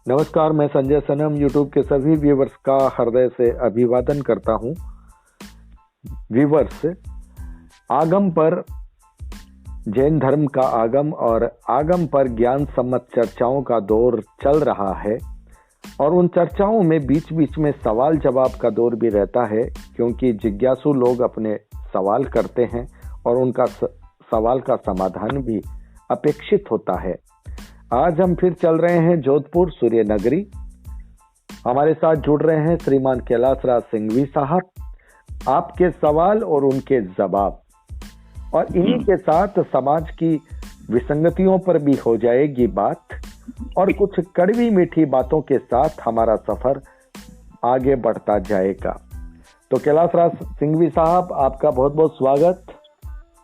नमस्कार, मैं संजय सनम यूट्यूब के सभी व्यूवर्स का हृदय से अभिवादन करता हूं। व्यूवर्स, आगम पर जैन धर्म का आगम और आगम पर ज्ञान सम्मत चर्चाओं का दौर चल रहा है और उन चर्चाओं में बीच बीच में सवाल जवाब का दौर भी रहता है, क्योंकि जिज्ञासु लोग अपने सवाल करते हैं और उनका सवाल का समाधान भी अपेक्षित होता है। आज हम फिर चल रहे हैं जोधपुर सूर्य नगरी। हमारे साथ जुड़ रहे हैं श्रीमान कैलाश राज सिंघवी साहब। आपके सवाल और उनके जवाब, और इन्हीं के साथ समाज की विसंगतियों पर भी हो जाएगी बात, और कुछ कड़वी मीठी बातों के साथ हमारा सफर आगे बढ़ता जाएगा। तो कैलाश राज सिंघवी साहब, आपका बहुत बहुत स्वागत।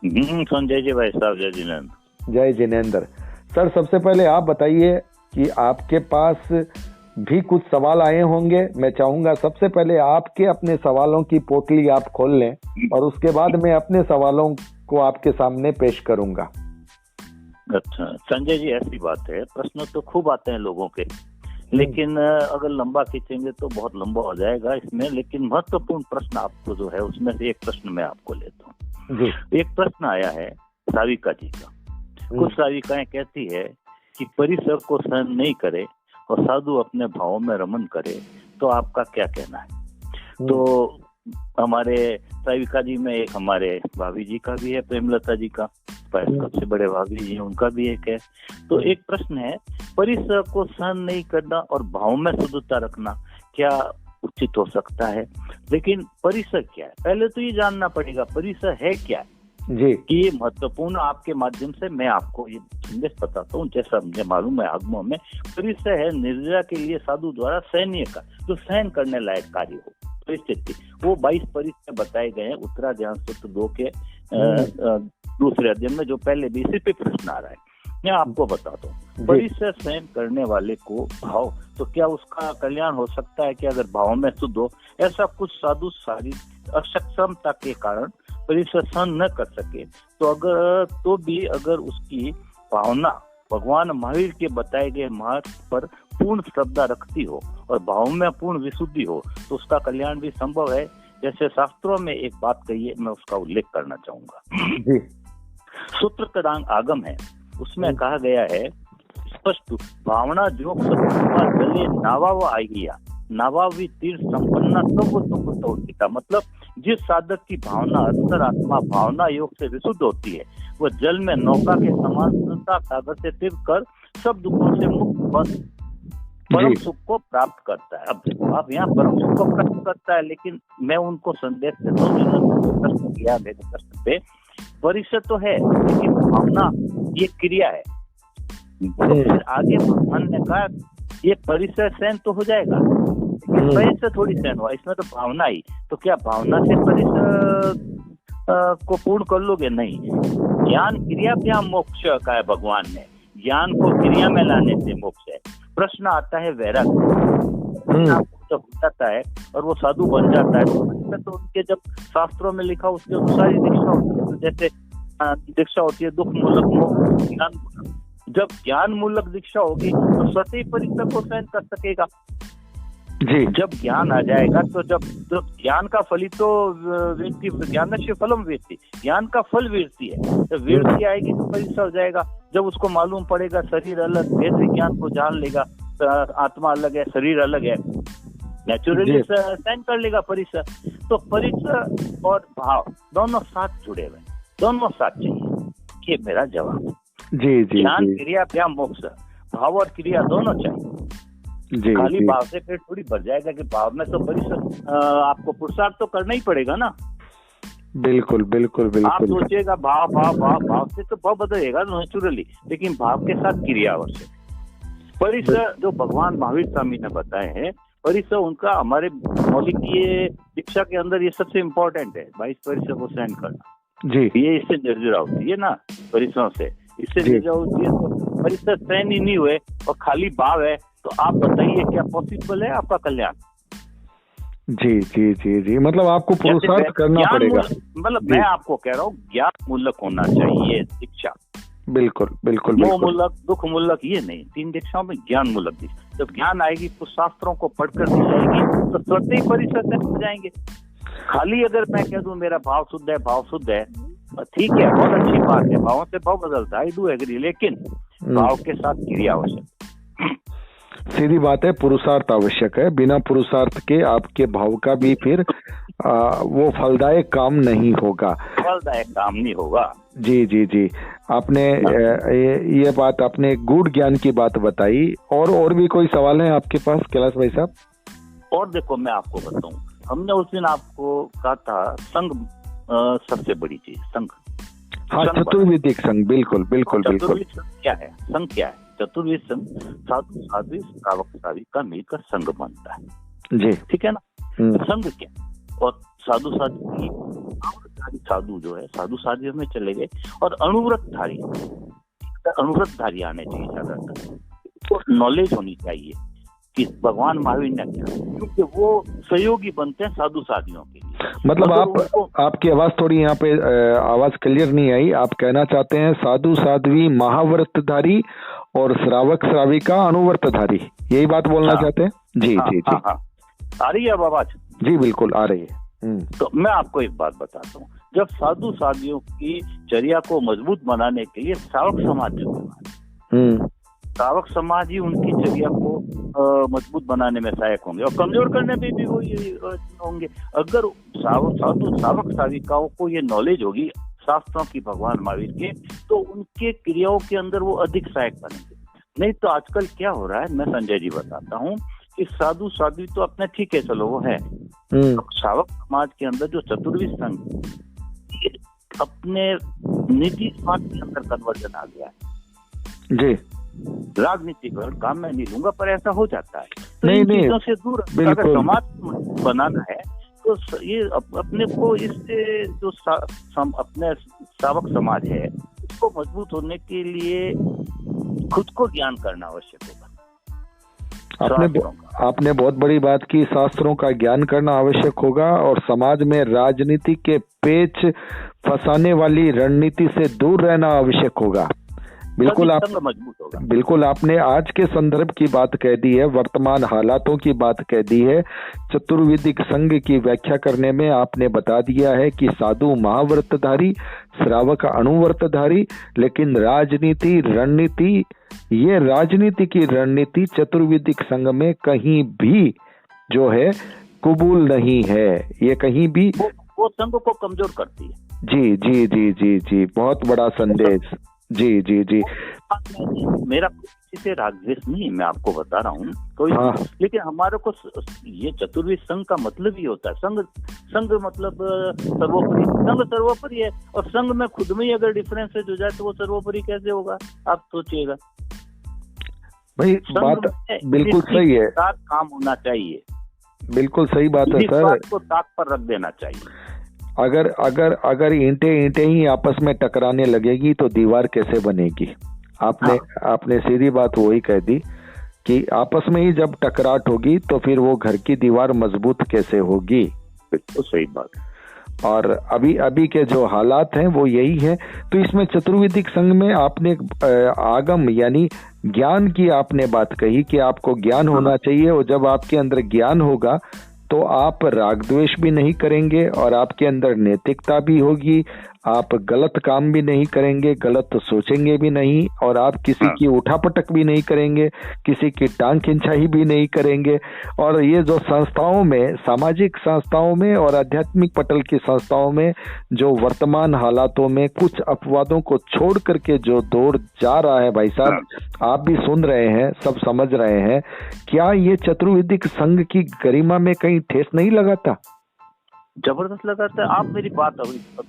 संजय जी भाई साहब, जय जिनेंद्र। जय जिनेंद्र। सर, सबसे पहले आप बताइए कि आपके पास भी कुछ सवाल आए होंगे। मैं चाहूंगा सबसे पहले आपके अपने सवालों की पोटली आप खोल लें और उसके बाद मैं अपने सवालों को आपके सामने पेश करूंगा। अच्छा संजय जी, ऐसी बात है, प्रश्न तो खूब आते हैं लोगों के, लेकिन अगर लंबा खींचेंगे तो बहुत लंबा हो जाएगा इसमें। लेकिन महत्वपूर्ण प्रश्न आपको जो है उसमें से एक प्रश्न मैं आपको लेता हूँ। एक प्रश्न आया है साविका जी का। कुछ साविकाएं कहती है कि परिसर को सहन नहीं करे और साधु अपने भावों में रमन करे, तो आपका क्या कहना है? तो हमारे साविका जी में एक हमारे भाभी जी का भी है, प्रेमलता जी का, सबसे बड़े भाभी जी हैं, उनका भी एक है। तो एक प्रश्न है, परिसर को सहन नहीं करना और भाव में शुद्धता रखना क्या उचित हो सकता है? लेकिन परिसर क्या है, पहले तो ये जानना पड़ेगा परिसर है क्या है जी। कि ये महत्वपूर्ण। आपके माध्यम से मैं आपको ये संदेश बताता हूँ। जैसा मुझे मालूम है आगमों में परिसर है निर्जरा के लिए साधु द्वारा सहनीय का, जो सहन करने लायक कार्य हो परिस्थिति। वो 22 परिसर बताए गए हैं उत्तराध्याय सूत्र 2 के दूसरे अध्याय में, जो पहले भी इसी पे प्रश्न आ रहा है। मैं आपको बताता हूँ, परिसर सहन करने वाले को भाव, तो क्या उसका कल्याण हो सकता है कि अगर भाव में शुद्ध हो? ऐसा कुछ साधु शारीरिक अक्षमता के कारण परिसर सहन न कर सके तो भी अगर उसकी भावना भगवान महावीर के बताए गए मार्ग पर पूर्ण श्रद्धा रखती हो और भाव में पूर्ण विशुद्धि हो, तो उसका कल्याण भी संभव है। जैसे शास्त्रों में एक बात कही है, मैं उसका उल्लेख करना चाहूंगा। सूत्र कदांग आगम है, उसमें कहा गया है स्पष्ट, भावना जो चले नावा व आइया नावावी तीर्थ संपन्ना सब। मतलब जिस साधक की भावना अंतरात्मा भावना योग से विशुद्ध होती है, वह जल में नौका के समान सागर से तीर कर सब दुखों से मुक्त परम सुख को प्राप्त करता है। अब देखो, आप यहाँ परम सुख को प्राप्त करता है, लेकिन मैं उनको संदेश देता हूँ, प्रश्न किया मेरे प्रश्न पे, परिसर तो है लेकिन भावना ये क्रिया है। तो फिर आगे भगवान ने कहा ये परिसर सहन तो हो जाएगा, लेकिन परिसर थोड़ी सहन हुआ, इसमें तो भावना ही। तो क्या भावना से परिसर को पूर्ण कर लोगे? नहीं। ज्ञान क्रिया क्या मोक्ष का है भगवान ने, ज्ञान को क्रिया में लाने से मोक्ष है। प्रश्न आता है वैराग्य, जब जाता है और वो साधु बन जाता है तो उनके जब शास्त्रों में लिखा उसके अनुसार ही दीक्षा होती है। तो जैसे दीक्षा होती है दुख मूलक, मोक्ष, ज्ञान मूलक। जब ज्ञान मूलक दीक्षा होगी तो स्वतः ही परिसर को सहन कर सकेगा जी। जब ज्ञान आ जाएगा तो जब ज्ञान का फल ही तो वेत्ति, ज्ञान से फलम वेत्ति, ज्ञान का फल वीरती है। जब वीरती आएगी तो परिसर हो जाएगा। जब उसको मालूम पड़ेगा शरीर अलग, भेद विज्ञान को जान लेगा, आत्मा अलग है शरीर अलग है, नेचुरली सहन कर लेगा परिसर। तो परिसर और भाव दोनों साथ जुड़े हुए, दोनों साथ चाहिए। ये मेरा जवाब। जी जी। ज्ञान क्रिया क्या मोक्ष, भाव और क्रिया दोनों चाहिए जी। खाली भाव से पेट थोड़ी भर जाएगा कि भाव में तो परिसर आपको पुरुषार्थ तो करना ही पड़ेगा ना। बिल्कुल बिल्कुल बिल्कुल। आप सोचिएगा भाव भाव भाव भाव से तो भाव बदलेगा नेचुरली, लेकिन भाव के साथ क्रिया आवश्यक। परिसर जो भगवान महावीर स्वामी ने बताए हैं, परिसर उनका हमारे मौलिक ये शिक्षा के अंदर ये सबसे इम्पोर्टेंट है। 22 परिसर को सहन करना जी। ये इससे निर्जरा होती है ना, परिसरों से इससे निर्जरा होती है। तो परिसर सहन ही नहीं हुए और खाली भाव है, तो आप बताइए क्या पॉसिबल है आपका कल्याण? जी जी जी जी। मतलब आपको पुरुषार्थ करना पड़ेगा। मतलब मैं आपको कह रहा हूँ ज्ञान मूलक होना चाहिए शिक्षा। बिल्कुल बिल्कुल मोह बिल्कुल। मूलक, दुख मूलक ये नहीं, 3 दीक्षाओं में ज्ञान मूलक दीक्षा। जब ज्ञान आएगी तो शास्त्रों को पढ़कर दी जाएगी तो स्वतः ही परिसर में हो जाएंगे। खाली अगर मैं कह दूं मेरा भाव शुद्ध है, भाव शुद्ध है, ठीक है, बहुत अच्छी बात है, भावों से भाव बदलता है, आई डू एग्री, लेकिन भाव के साथ क्रिया आवश्यक। सीधी बात है, पुरुषार्थ आवश्यक है। बिना पुरुषार्थ के आपके भाव का भी फिर वो फलदायक काम नहीं होगा, फलदायक काम नहीं होगा। जी जी जी। आपने ये बात, आपने गूढ़ ज्ञान की बात बताई। और भी कोई सवाल है आपके पास कैलाश भाई साहब? और देखो, मैं आपको बताऊं, हमने उस दिन आपको कहा था संघ सबसे बड़ी चीज, संघ। हाँ, चतुर्विधिक संघ, बिल्कुल बिल्कुल बिल्कुल। चतुर्विध संघ क्या है? संघ क्या है? चतुर्विध संघ साधु साध्वी श्रावक श्राविक का मिलकर संघ बनता है, जी, ठीक है ना? तो संघ क्या? और साधु साध्वी, साधु जो है, साधु साध्वी में चले गए, और अनुव्रतधारी आने चाहिए ज्यादातर। तो नॉलेज होनी चाहिए कि भगवान महावीर ने क्या, क्योंकि वो सहयोगी बनते हैं साधु साधियों के लिए। मतलब आपकी आवाज थोड़ी यहाँ पे आवाज क्लियर नहीं आई। आप कहना चाहते हैं साधु साध्वी महाव्रतधारी और श्रावक श्राविका अनुव्रतधारी, यही बात बोलना चाहते हैं? जी जी जी। आ रही है अब आवाज? जी बिल्कुल आ रही है। तो मैं आपको एक बात बताता हूँ, जब साधु साधियों की चर्या को मजबूत बनाने के लिए श्रावक समाज, श्रावक समाज ही उनकी चर्या को मजबूत बनाने में सहायक होंगे, और कमजोर करने में भी वो होंगे। अगर साधु श्रावक श्राविकाओं को ये नॉलेज होगी शास्त्रों की, भगवान महावीर के, तो उनके क्रियाओं के अंदर वो अधिक सहायक बनेंगे। नहीं तो आजकल क्या हो रहा है, मैं संजय जी बताता हूँ कि साधु साध्वी तो अपने ठीक है, चलो वो है, श्रावक समाज के अंदर जो चतुर्विध संघ अपने निजी स्वार्थ के अंदर कन्वर्जन आ गया है जी। राजनीतिक काम में नहीं लूंगा, पर ऐसा हो जाता है। तो इन चीजों से दूर अगर समाज बनाना है तो ये अपने को इससे जो अपने श्रावक समाज है इसको मजबूत होने के लिए खुद को ज्ञान करना आवश्यक होगा। आपने बहुत बड़ी बात की, शास्त्रों का ज्ञान करना आवश्यक होगा, और समाज में राजनीति के पेच फंसाने वाली रणनीति से दूर रहना आवश्यक होगा। बिल्कुल बिल्कुल आपने आज के संदर्भ की बात कह दी है, वर्तमान हालातों की बात कह दी है। चतुर्विधिक संघ की व्याख्या करने में आपने बता दिया है कि साधु महाव्रतधारी, श्रावक अनुव्रतधारी, लेकिन राजनीति रणनीति, ये राजनीति की रणनीति चतुर्विधिक संघ में कहीं भी जो है कबूल नहीं है। ये कहीं भी वो संघ को कमजोर करती है। जी जी जी जी जी, बहुत बड़ा संदेश। जी जी जी। मेरा किसी से रागद्वेष नहीं, मैं आपको बता रहा हूँ कोई, लेकिन हमारे को ये चतुर्विध संघ का मतलब ही होता है, संघ मतलब सर्वोपरि, संघ सर्वोपरि है, और संघ में खुद में ही अगर डिफरेंसेस हो जाए तो वो सर्वोपरि कैसे होगा, आप सोचिएगा भाई। बात बिल्कुल सही है, काम होना चाहिए, बिल्कुल सही बात है सर, को ताक पर रख देना चाहिए। अगर ईंटें ही आपस में टकराने लगेगी तो दीवार कैसे बनेगी? आपने सीधी बात वही कह दी कि आपस में ही जब टकराट होगी तो फिर वो घर की दीवार मजबूत कैसे होगी? बिल्कुल सही बात। और अभी के जो हालात हैं वो यही है। तो इसमें चतुर्विधिक संघ में आपने आगम यानी ज्ञान की आपने बात कही कि आपको ज्ञान होना चाहिए, और जब आपके अंदर ज्ञान होगा तो आप राग द्वेष भी नहीं करेंगे, और आपके अंदर नैतिकता भी होगी, आप गलत काम भी नहीं करेंगे, गलत सोचेंगे भी नहीं, और आप किसी की उठापटक भी नहीं करेंगे, किसी की टांग खिंचाई भी नहीं करेंगे। और ये जो संस्थाओं में, सामाजिक संस्थाओं में और आध्यात्मिक पटल की संस्थाओं में जो वर्तमान हालातों में कुछ अपवादों को छोड़ करके जो दौर जा रहा है, भाई साहब आप भी सुन रहे हैं, सब समझ रहे हैं, क्या ये चतुर्विधिक संघ की गरिमा में कहीं ठेस नहीं लगाता? जबरदस्त लगाता है। आप मेरी बात,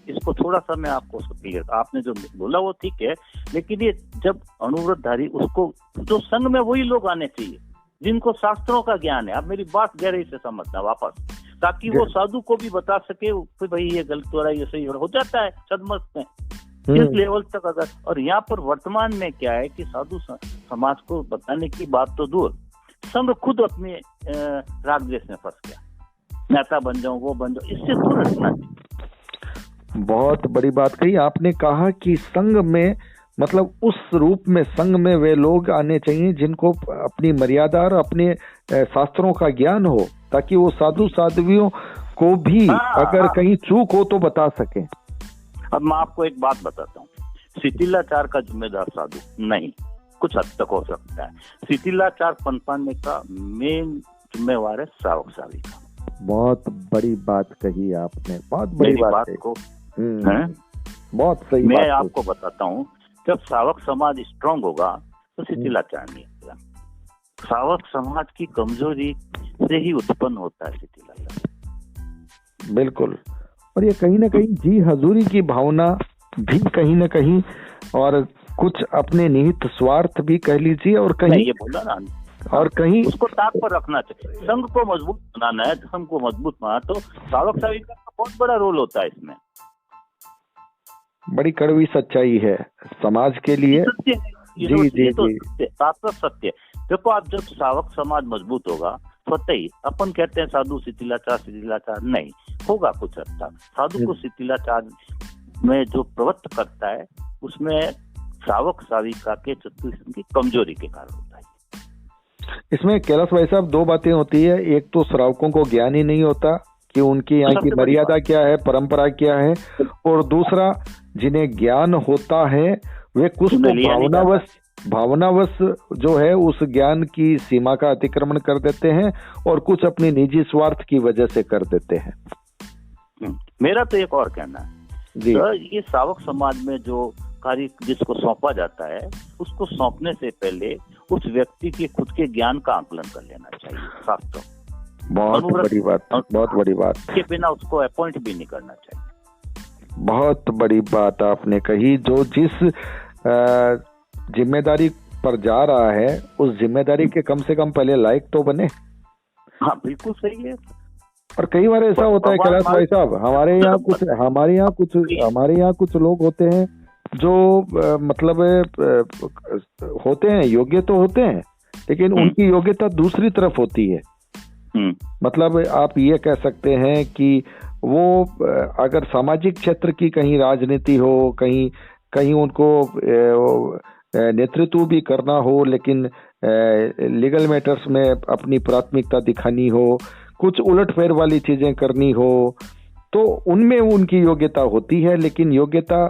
इसको थोड़ा सा मैं आपको क्लियर, आपने जो बोला वो ठीक है, लेकिन ये जब अनुव्रतधारी, उसको जो संघ में वही लोग आने चाहिए जिनको शास्त्रों का ज्ञान है। आप मेरी बात गहराई से समझना वापस, ताकि वो साधु को भी बता सके कि भाई ये गलत हो रहा है, ये सही हो जाता है सदमत में इस लेवल तक अगर। और यहाँ पर वर्तमान में क्या है कि साधु समाज को बताने की बात तो दूर, संघ खुद अपने राग द्वेष में फंस गया, नेता बन जाऊं, वो बन जाऊं, इससे दूर रहना चाहिए। बहुत बड़ी बात कही आपने, कहा कि संघ में मतलब उस रूप में संघ में वे लोग आने चाहिए जिनको अपनी मर्यादा और अपने शास्त्रों का ज्ञान हो, ताकि वो साधु साध्वियों को भी अगर कहीं चूक हो तो बता सके। अब मैं आपको एक बात बताता हूँ, शिथिलाचार का जिम्मेदार साधु नहीं, कुछ हद तक हो सकता है। शिथिलाचार पनपाने का मेन जिम्मेवार है श्रावक साविका। बहुत बड़ी बात कही आपने, बहुत बड़ी बात को बहुत सही। मैं आपको बताता हूँ, जब श्रावक समाज स्ट्रांग होगा तो शिथिलाचार नहीं होगा। श्रावक समाज की कमजोरी से ही उत्पन्न होता है शिथिलाचार। बिल्कुल, और ये कहीं ना कहीं जी हजूरी की भावना भी कहीं ना कहीं, और कुछ अपने निहित स्वार्थ भी कह लीजिए, और कहीं ये बोला ना, और कहीं उसको ताक पर रखना चाहिए। संघ को मजबूत बनाना है, धर्म को मजबूत बनाना, तो श्रावक साविका का बहुत बड़ा रोल होता है इसमें। बड़ी कड़वी सच्चाई है समाज के लिए। सत्य है, जी तो शास्त्र सत्य। देखो, आप जब श्रावक समाज मजबूत होगा, स्वतः ही अपन कहते हैं साधु शिथिलाचार नहीं होगा। कुछ हद तक साधु को शिथिलाचार में जो प्रवृत्त करता है, उसमें श्रावक साविका के चतुर्थ की कमजोरी के कारण होता है। इसमें कैलाश भाई साहब दो बातें होती है, एक तो श्रावकों को ज्ञान ही नहीं होता कि उनकी यहाँ की मर्यादा क्या है, परंपरा क्या है, और दूसरा जिन्हें ज्ञान होता है वे कुछ तो भावनावश जो है उस ज्ञान की सीमा का अतिक्रमण कर देते हैं, और कुछ अपने निजी स्वार्थ की वजह से कर देते हैं। मेरा तो एक और कहना है जी, तो ये श्रावक समाज में जो कार्य जिसको सौंपा जाता है, उसको सौंपने से पहले उस व्यक्ति के खुद के ज्ञान का आकलन कर लेना चाहिए। शास्त्रों बहुत बड़ी बात के बिना उसको अपॉइंट भी नहीं करना चाहिए। बहुत बड़ी बात आपने कही। जो जिस जिम्मेदारी पर जा रहा है, उस जिम्मेदारी के कम से कम पहले लायक तो बने। हाँ, बिल्कुल सही है। और कई बार ऐसा होता है कैलाश भाई साहब, हमारे यहाँ कुछ लोग होते हैं जो मतलब होते हैं, योग्य तो होते हैं, लेकिन उनकी योग्यता दूसरी तरफ होती है। मतलब आप ये कह सकते हैं कि वो अगर सामाजिक क्षेत्र की कहीं राजनीति हो, कहीं उनको नेतृत्व भी करना हो, लेकिन लीगल मैटर्स में अपनी प्राथमिकता दिखानी हो, कुछ उलटफेर वाली चीजें करनी हो, तो उनमें उनकी योग्यता होती है, लेकिन योग्यता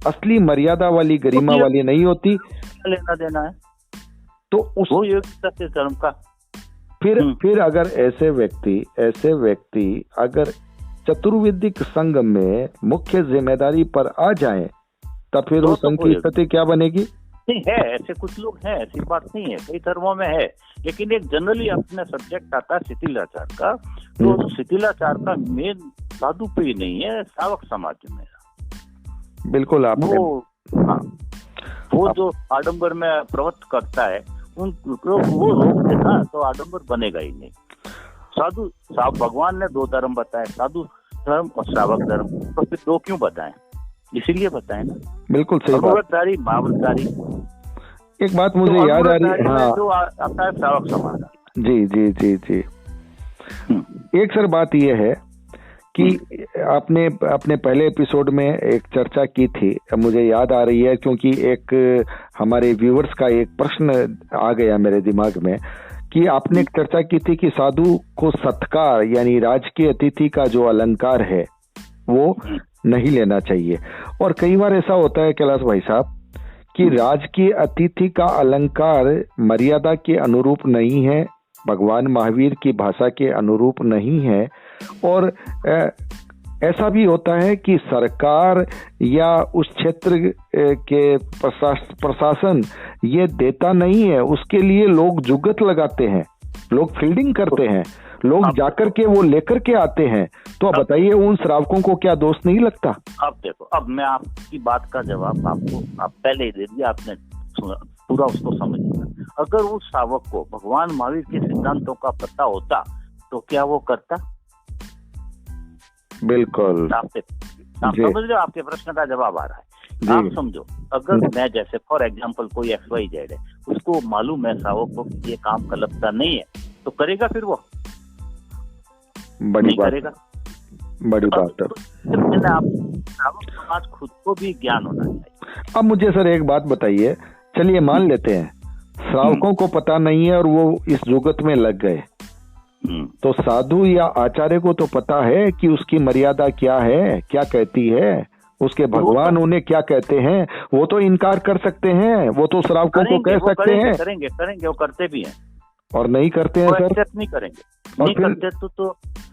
असली मर्यादा वाली, गरिमा वाली नहीं होती। लेना देना है तो वो योग्यता से धर्म का। फिर अगर ऐसे व्यक्ति अगर चतुर्विदिक संघ में मुख्य जिम्मेदारी पर आ जाएं, तब फिर वो संघ की स्थिति क्या बनेगी? नहीं है, ऐसे कुछ लोग हैं, ऐसी बात नहीं है, कई धर्मों में है, लेकिन एक जनरली अपने सब्जेक्ट आता है शिथिलाचार का, तो शिथिलाचार का मेन साधु पे ही नहीं है, श्रावक समाज में। बिल्कुल आपने वो जो आडंबर में प्रवृत्त करता है, उनको वो रोक देना तो आडंबर बनेगा ही नहीं। साधु भगवान ने दो धर्म बताए, साधु धर्म और श्रावक धर्म, तो फिर दो क्यों बताएं? इसीलिए बताएं ना। बिल्कुल सही बात। महावृतधारी। एक बात मुझे याद आ रही है, हाँ, जो आता है श्रावक समाज। जी। एक सर बात यह है कि आपने अपने पहले एपिसोड में एक चर्चा की थी, मुझे याद आ रही है, क्योंकि एक हमारे व्यूअर्स का एक प्रश्न आ गया मेरे दिमाग में, कि आपने एक चर्चा की थी कि साधु को सत्कार यानी राजकीय अतिथि का जो अलंकार है वो नहीं लेना चाहिए। और कई बार ऐसा होता है कैलाश भाई साहब कि राजकीय अतिथि का अलंकार मर्यादा के अनुरूप नहीं है, भगवान महावीर की भाषा के अनुरूप नहीं है, और ऐसा भी होता है कि सरकार या उस क्षेत्र के प्रशासन ये देता नहीं है, उसके लिए लोग जुगत लगाते हैं, लोग फील्डिंग करते हैं, लोग जाकर के वो लेकर के आते हैं। तो आप बताइए, उन श्रावकों को क्या दोष नहीं लगता? अब देखो, अब मैं आपकी बात का जवाब आप पहले ही दे दिया, आपने पूरा उसको समझ लिया। अगर उस श्रावक को भगवान महावीर के सिद्धांतों का पता होता तो क्या वो करता? बिल्कुल, आप समझ रहे हो, आपके प्रश्न का जवाब आ रहा है। आप समझो, अगर मैं जैसे फॉर एग्जांपल कोई XYZ है, उसको मालूम है श्रावक को ये काम कल्पता नहीं है, तो करेगा? फिर वो बड़ी बात करेगा। बड़ी बात है। आप श्रावक समाज खुद को भी ज्ञान होना चाहिए। अब मुझे सर एक बात बताइए, चलिए मान लेते हैं श्रावकों को पता नहीं है और वो इस जुगत में लग गए, तो साधु या आचार्य को तो पता है कि उसकी मर्यादा क्या है, क्या कहती है, उसके भगवान उन्हें क्या कहते हैं। वो तो इनकार कर सकते हैं, वो तो श्रावकों को कह सकते हैं। करेंगे, वो करते भी हैं और नहीं करते हैं सर, नहीं करेंगे, नहीं करते तो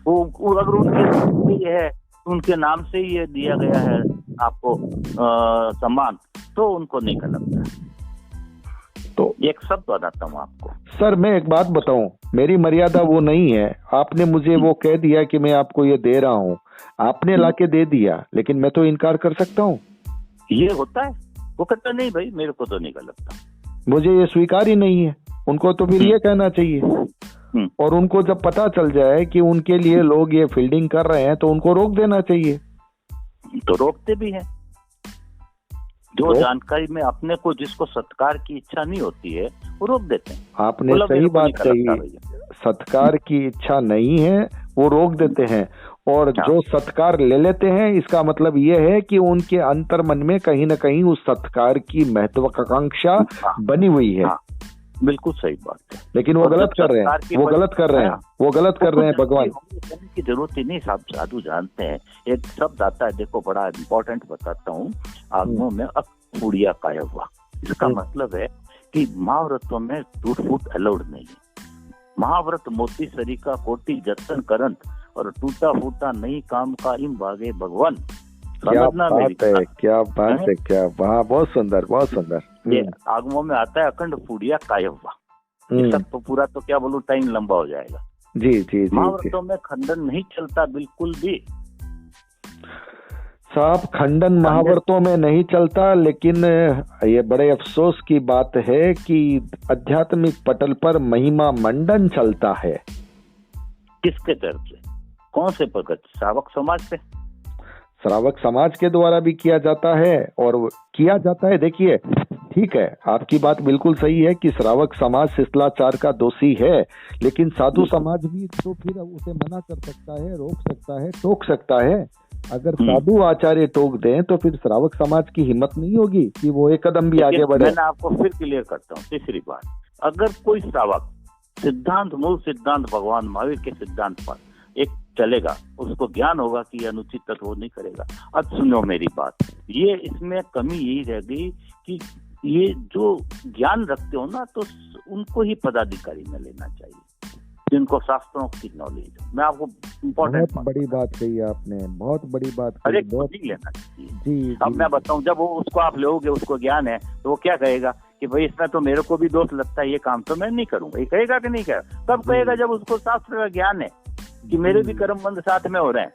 वो अगर उनके है, उनके नाम से ही ये दिया गया है आपको सम्मान, तो उनको नहीं करना लगता। तो एक शब्द बताता हूँ आपको सर, मैं एक बात बताऊं, मेरी मर्यादा वो नहीं है। आपने मुझे वो कह दिया कि मैं आपको ये दे रहा हूँ, आपने लाके दे दिया, लेकिन मैं तो इनकार कर सकता हूँ। ये होता है, वो कहता नहीं भाई मेरे को तो नहीं लगता, मुझे ये स्वीकार ही नहीं है। उनको तो फिर ये कहना चाहिए, और उनको जब पता चल जाए कि उनके लिए लोग ये फील्डिंग कर रहे हैं तो उनको रोक देना चाहिए। तो रोकते भी हैं। जो जानकारी में अपने को जिसको सत्कार की इच्छा नहीं होती है वो रोक देते हैं। आपने सही बात कही, सत्कार की इच्छा नहीं है वो रोक देते हैं, और जो सत्कार ले लेते हैं इसका मतलब ये है कि उनके अंतर मन में कहीं ना कहीं उस सत्कार की महत्वाकांक्षा बनी हुई है। बिल्कुल सही बात है, लेकिन वो गलत कर रहे हैं, वो गलत कर रहे हैं, वो गलत कर रहे हैं। भगवान की जरूरत ही नहीं, साधु जानते हैं। एक शब्द आता है, देखो बड़ा इम्पोर्टेंट बताता हूँ, आगमों में अपूड़िया काय हुआ। इसका मतलब है कि महाव्रतों में टूट फूट अलाउड नहीं है। महाव्रत मोती सरिका कोटि जतन करंत, और टूटा फूटा नहीं काम का इम भागे भगवान। क्या बात है, क्या बात है, क्या वाह, बहुत सुंदर, बहुत सुंदर। ये आगमों में आता है अखंड फूड़िया काय हुआ। सब तो पूरा तो क्या बोलूं, टाइम लंबा हो जाएगा। जी जी जी। महाव्रतों में खंडन नहीं चलता बिल्कुल भी साहब, खंडन महाव्रतों में नहीं चलता, लेकिन ये बड़े अफसोस की बात है कि आध्यात्मिक पटल पर महिमा मंडन चलता है। किसके तरफ से, कौन से प्रकट? श्रावक समाज से। श्रावक समाज के द्वारा भी किया जाता है, और किया जाता है। देखिए, ठीक है, आपकी बात बिल्कुल सही है कि श्रावक समाज शिष्टाचार का दोषी है, लेकिन साधु समाज भी तो फिर उसे मना कर सकता है, रोक सकता है, टोक सकता है। अगर साधु आचार्य टोक दें तो फिर श्रावक समाज की हिम्मत नहीं होगी कि वो एक कदम भी आगे बढ़े। मैं आपको फिर क्लियर करता हूँ। तीसरी बात, अगर कोई श्रावक सिद्धांत, मूल सिद्धांत भगवान महावीर के सिद्धांत पर एक चलेगा, उसको ज्ञान होगा कि ये अनुचित तत्व नहीं करेगा। अब सुनो मेरी बात, ये इसमें कमी यही रह गई कि ये जो ज्ञान रखते हो ना, तो उनको ही पदाधिकारी में लेना चाहिए, जिनको शास्त्रों की नॉलेज हो। मैं आपको इम्पोर्टेंट, बहुत बड़ी बात कही आपने, बहुत बड़ी बात कही, बहुत लेना चाहिए। जी, अब मैं बताऊं, जब वो उसको आप लोगे, उसको ज्ञान है, तो वो क्या कहेगा कि भाई इसमें तो मेरे को भी दोष लगता है, ये काम तो मैं नहीं करूंगा। ये कहेगा कि नहीं कहेगा? तब कहेगा जब उसको शास्त्र का ज्ञान है कि मेरे भी कर्म बंद साथ में हो रहे हैं।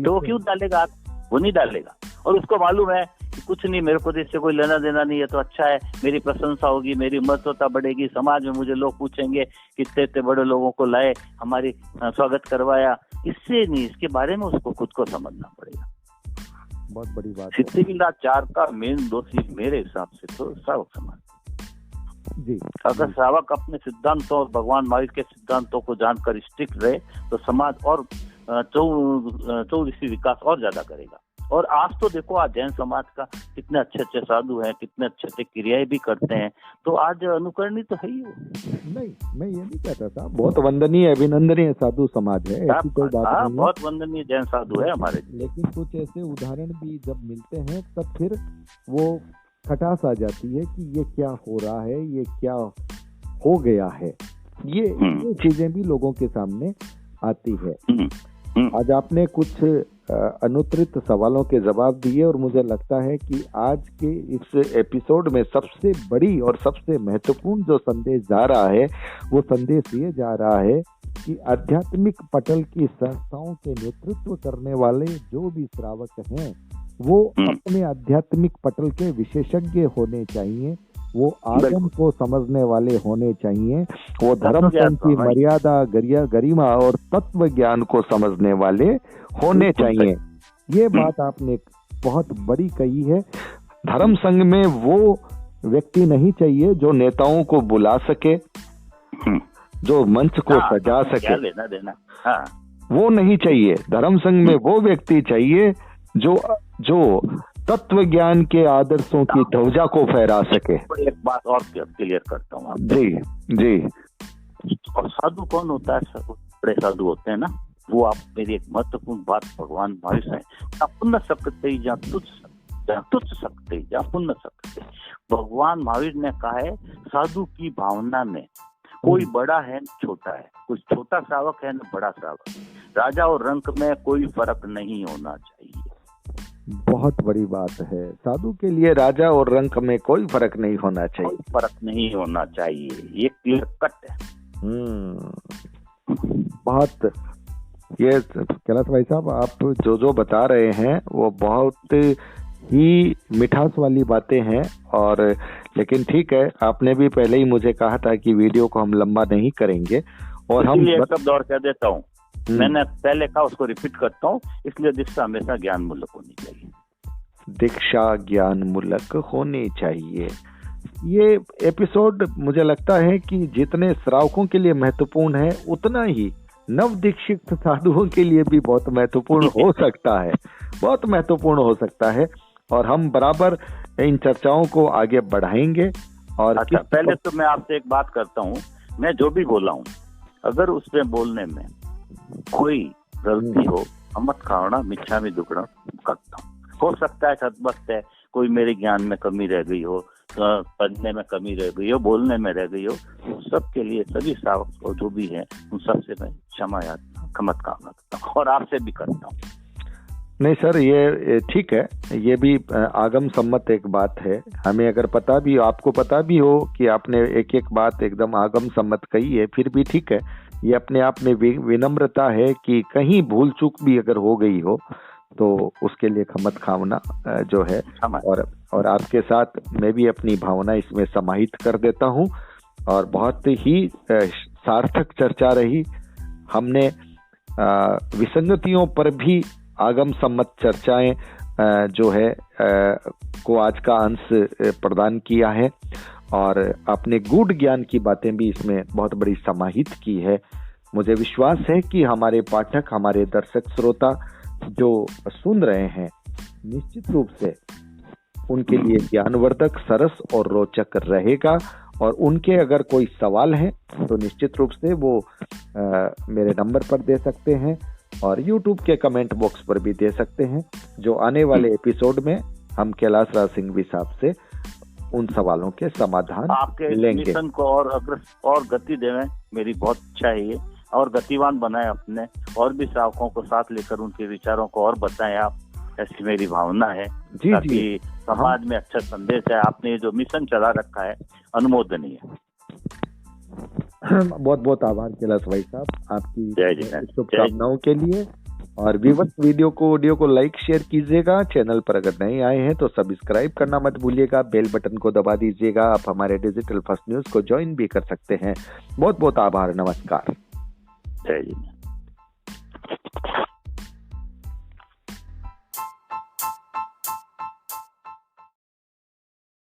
तो क्यों डालेगा? वो नहीं डालेगा। और उसको मालूम है कि कुछ नहीं, मेरे को इससे कोई लेना देना नहीं है, तो अच्छा है, मेरी प्रशंसा होगी, मेरी महत्वता बढ़ेगी, समाज में मुझे लोग पूछेंगे कितने इतने बड़े लोगों को लाए, हमारी स्वागत करवाया। इससे नहीं, इसके बारे में उसको खुद को समझना पड़ेगा। बहुत बड़ी बात। शिष्टाचार का मेन दोषी मेरे हिसाब से तो श्रावक समाज जी। अगर श्रावक अपने सिद्धांतों और भगवान महावीर के सिद्धांतों को जानकर स्ट्रिक्ट रहे तो समाज और चौरिशी विकास और ज्यादा करेगा। और आज तो देखो, आज जैन समाज का कितने अच्छे अच्छे साधु हैं, कितने अच्छे अच्छे क्रियाएं भी करते हैं, तो आज अनुकरणीय तो है ही वो। नहीं, मैं ये नहीं कहता था, बहुत वंदनीय अभिनंदनीय साधु समाज है, ऐसी कोई बात नहीं है, बहुत वंदनीय जैन साधु है हमारे। लेकिन कुछ ऐसे उदाहरण भी जब मिलते हैं तब फिर वो खटास आ जाती है कि ये क्या हो रहा है, ये क्या हो गया है। ये चीजें भी लोगों के सामने आती है। आज आपने कुछ अनुत्तरित सवालों के जवाब दिए, और मुझे लगता है कि आज के इस एपिसोड में सबसे बड़ी और सबसे महत्वपूर्ण जो संदेश जा रहा है, वो संदेश ये जा रहा है कि आध्यात्मिक पटल की संस्थाओं के नेतृत्व करने वाले जो भी श्रावक हैं, वो अपने आध्यात्मिक पटल के विशेषज्ञ होने चाहिए, वो आगम को समझने वाले होने चाहिए, वो धर्म संघ की मर्यादा, गरिमा और तत्व ज्ञान को समझने वाले होने चाहिए। ये बात आपने बहुत बड़ी कही है। धर्म संघ में वो व्यक्ति नहीं चाहिए जो नेताओं को बुला सके, जो मंच को सजा सके, लेना देना वो नहीं चाहिए। धर्म संघ में वो व्यक्ति चाहिए जो तत्व ज्ञान के आदर्शों की ध्वजा को फहरा सके। एक बात और क्लियर करता हूँ जी जी। और साधु कौन होता है? बड़े साधु होते हैं ना, वो आप मेरी एक महत्वपूर्ण बात भगवान महावीर है, पुण्य सकते जहाँ तुच्छ सकते जहाँ पुण्य सकते। भगवान महावीर ने कहा है साधु की भावना में कोई बड़ा है न छोटा है, कोई छोटा श्रावक है न बड़ा श्रावक, राजा और रंक में कोई फर्क नहीं होना चाहिए। बहुत बड़ी बात है, साधु के लिए राजा और रंक में कोई फर्क नहीं होना चाहिए, कोई फर्क नहीं होना चाहिए, ये क्लियर कट है। बहुत, ये कैलाश भाई साहब आप जो बता रहे हैं वो बहुत ही मिठास वाली बातें हैं। और लेकिन ठीक है, आपने भी पहले ही मुझे कहा था कि वीडियो को हम लंबा नहीं करेंगे, और हम शब्द और कह देता हूँ, मैंने पहले कहा उसको रिपीट करता हूँ, इसलिए दीक्षा हमेशा ज्ञान मूलक होनी चाहिए। दीक्षा ज्ञान मूलक होनी चाहिए। ये एपिसोड मुझे लगता है कि जितने श्रावकों के लिए महत्वपूर्ण है, उतना ही नव दीक्षित साधुओं के लिए भी बहुत महत्वपूर्ण हो सकता है, बहुत महत्वपूर्ण हो सकता है। और हम बराबर इन चर्चाओं को आगे बढ़ाएंगे। और अच्छा, पहले तो मैं आपसे एक बात करता हूँ, मैं जो भी बोला हूँ अगर उसमें बोलने में कोई गलती हो, अमत खावड़ा मिच्छा में दुखड़ा करता हूँ। हो सकता है सदबख्त है कोई मेरे ज्ञान में कमी रह गई हो, पढ़ने में कमी रह गई हो, बोलने में रह गई हो, तो सबके लिए सभी श्रावक को जो भी है उन सबसे मैं क्षमा खमत कामना करता हूँ, और आपसे भी करता हूँ। नहीं सर, ये ठीक है, ये भी आगम सम्मत एक बात है। हमें अगर पता भी, आपको पता भी हो कि आपने एक एक बात एकदम आगम सम्मत कही है, फिर भी ठीक है, ये अपने आप में विनम्रता है कि कहीं भूल चूक भी अगर हो गई हो तो उसके लिए खमत खावना जो है। और आपके साथ मैं भी अपनी भावना इसमें समाहित कर देता हूँ। और बहुत ही सार्थक चर्चा रही। हमने विसंगतियों पर भी आगम सम्मत चर्चाएं जो है को आज का अंश प्रदान किया है, और आपने गूढ़ ज्ञान की बातें भी इसमें बहुत बड़ी समाहित की है। मुझे विश्वास है कि हमारे पाठक, हमारे दर्शक श्रोता जो सुन रहे हैं, निश्चित रूप से उनके लिए ज्ञानवर्धक, सरस और रोचक रहेगा। और उनके अगर कोई सवाल है तो निश्चित रूप से वो मेरे नंबर पर दे सकते हैं, और YouTube के कमेंट बॉक्स पर भी दे सकते हैं, जो आने वाले एपिसोड में हम कैलाश राज सिंघवी साहब से उन सवालों के समाधान आपके लेंगे। मिशन को और गति देवें, मेरी बहुत इच्छा है ये, और गतिवान बनाए अपने, और भी श्रावकों को साथ लेकर उनके विचारों को और बताएं आप, ऐसी मेरी भावना है। जी ताकि जी, समाज में अच्छा संदेश है। आपने जो मिशन चला रखा है अनुमोदनीय है। बहुत बहुत आभार कैलाश भाई साहब आपकी शुभकामनाओं के लिए। और व्यूअर्स, ऑडियो को लाइक शेयर कीजिएगा। चैनल पर अगर नए आए हैं तो सब्सक्राइब करना मत भूलिएगा, बेल बटन को दबा दीजिएगा। आप हमारे डिजिटल फर्स्ट न्यूज को ज्वाइन भी कर सकते हैं। बहुत बहुत आभार, नमस्कार। जय जी।